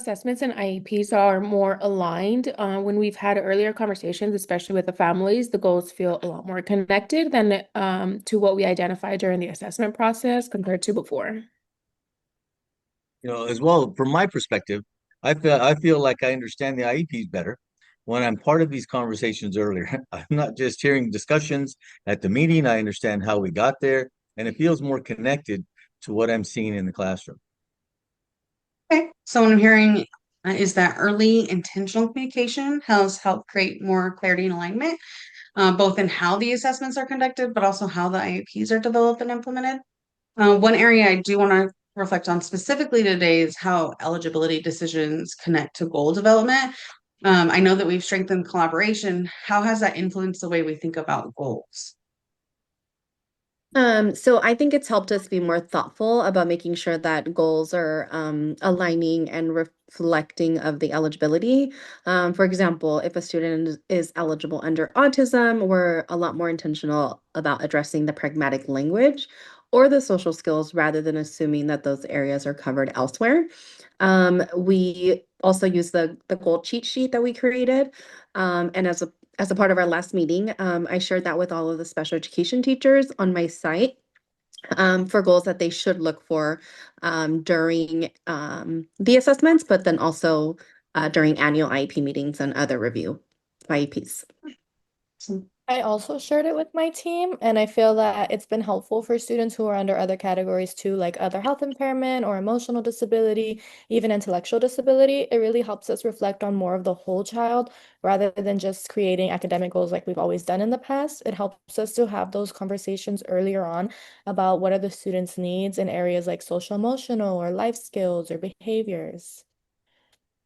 assessments and IEPs are more aligned. When we've had earlier conversations, especially with the families, the goals feel a lot more connected than to what we identified during the assessment process compared to before. As well, from my perspective, I feel like I understand the IEPs better when I'm part of these conversations earlier. I'm not just hearing discussions at the meeting. I understand how we got there, and it feels more connected to what I'm seeing in the classroom. Okay. So what I'm hearing is that early intentional communication has helped create more clarity and alignment, both in how the assessments are conducted, but also how the IEPs are developed and implemented. One area I do want to reflect on specifically today is how eligibility decisions connect to goal development. I know that we've strengthened collaboration. How has that influenced the way we think about goals? So I think it's helped us be more thoughtful about making sure that goals are aligning and reflecting of the eligibility. For example, if a student is eligible under autism, we're a lot more intentional about addressing the pragmatic language or the social skills rather than assuming that those areas are covered elsewhere. We also use the goal cheat sheet that we created, and as a part of our last meeting, I shared that with all of the special education teachers on my site for goals that they should look for during the assessments, but then also during annual IEP meetings and other review IEPs. I also shared it with my team, and I feel that it's been helpful for students who are under other categories too, like other health impairment or emotional disability, even intellectual disability. It really helps us reflect on more of the whole child rather than just creating academic goals like we've always done in the past. It helps us to have those conversations earlier on about what are the students' needs in areas like social emotional or life skills or behaviors.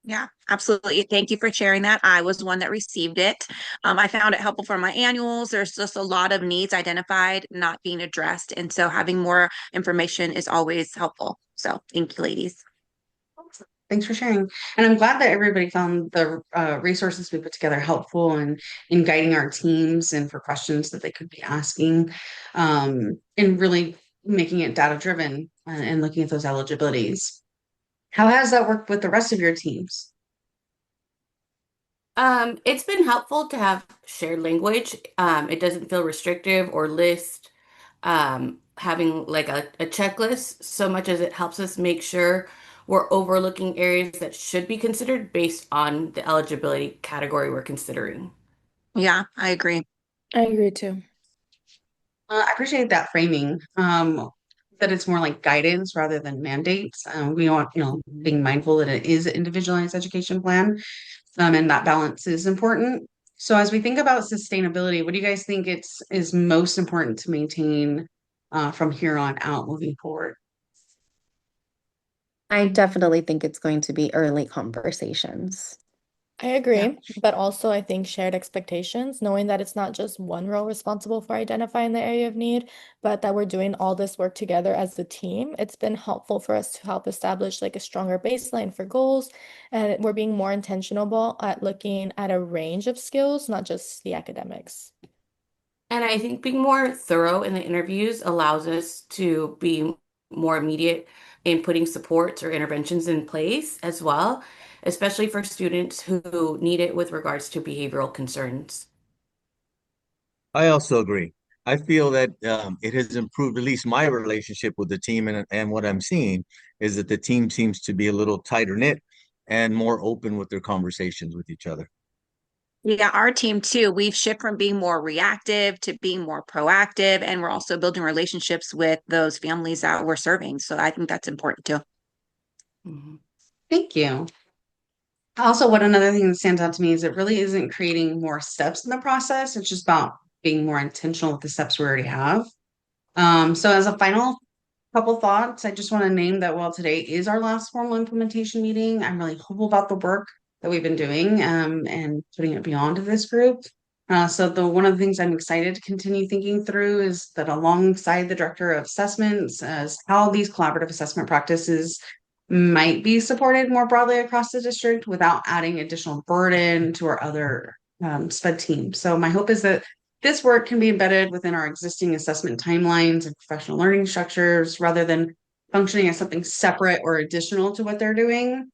Yeah, absolutely. Thank you for sharing that. I was one that received it. I found it helpful for my annuals. There's just a lot of needs identified, not being addressed. And so having more information is always helpful. So thank you, ladies. Thanks for sharing. And I'm glad that everybody found the resources we put together helpful and in guiding our teams and for questions that they could be asking, and really making it data driven and looking at those eligibilities. How has that worked with the rest of your teams? It's been helpful to have shared language. It doesn't feel restrictive or list having like a checklist so much as it helps us make sure we're overlooking areas that should be considered based on the eligibility category we're considering. Yeah, I agree. I agree too. I appreciate that framing. That it's more like guidance rather than mandates. We want, being mindful that it is an individualized education plan, and that balance is important. So as we think about sustainability, what do you guys think it's is most important to maintain from here on out moving forward? I definitely think it's going to be early conversations. I Yeah. agree, but also I think shared expectations, knowing that it's not just one role responsible for identifying the area of need, but that we're doing all this work together as a team. It's been helpful for us to help establish like a stronger baseline for goals, and we're being more intentional at looking at a range of skills, not just the academics. And I think being more thorough in the interviews allows us to be more immediate in putting supports or interventions in place as well, especially for students who need it with regards to behavioral concerns. I also agree. I feel that it has improved at least my relationship with the team, and what I'm seeing is that the team seems to be a little tighter knit and more open with their conversations with each other. Yeah, our team too. We've shifted from being more reactive to being more proactive, and we're also building relationships with those families that we're serving. So I think that's important too. Mhm. Thank you. Also, what another thing that stands out to me is it really isn't creating more steps in the process. It's just about being more intentional with the steps we already have. So as a final couple thoughts, I just want to name that while today is our last formal implementation meeting, I'm really hopeful about the work that we've been doing and putting it beyond this group. So the one of the things I'm excited to continue thinking through is that alongside the director of assessments, as how these collaborative assessment practices might be supported more broadly across the district without adding additional burden to our other SPED teams. So my hope is that this work can be embedded within our existing assessment timelines and professional learning structures rather than functioning as something separate or additional to what they're doing.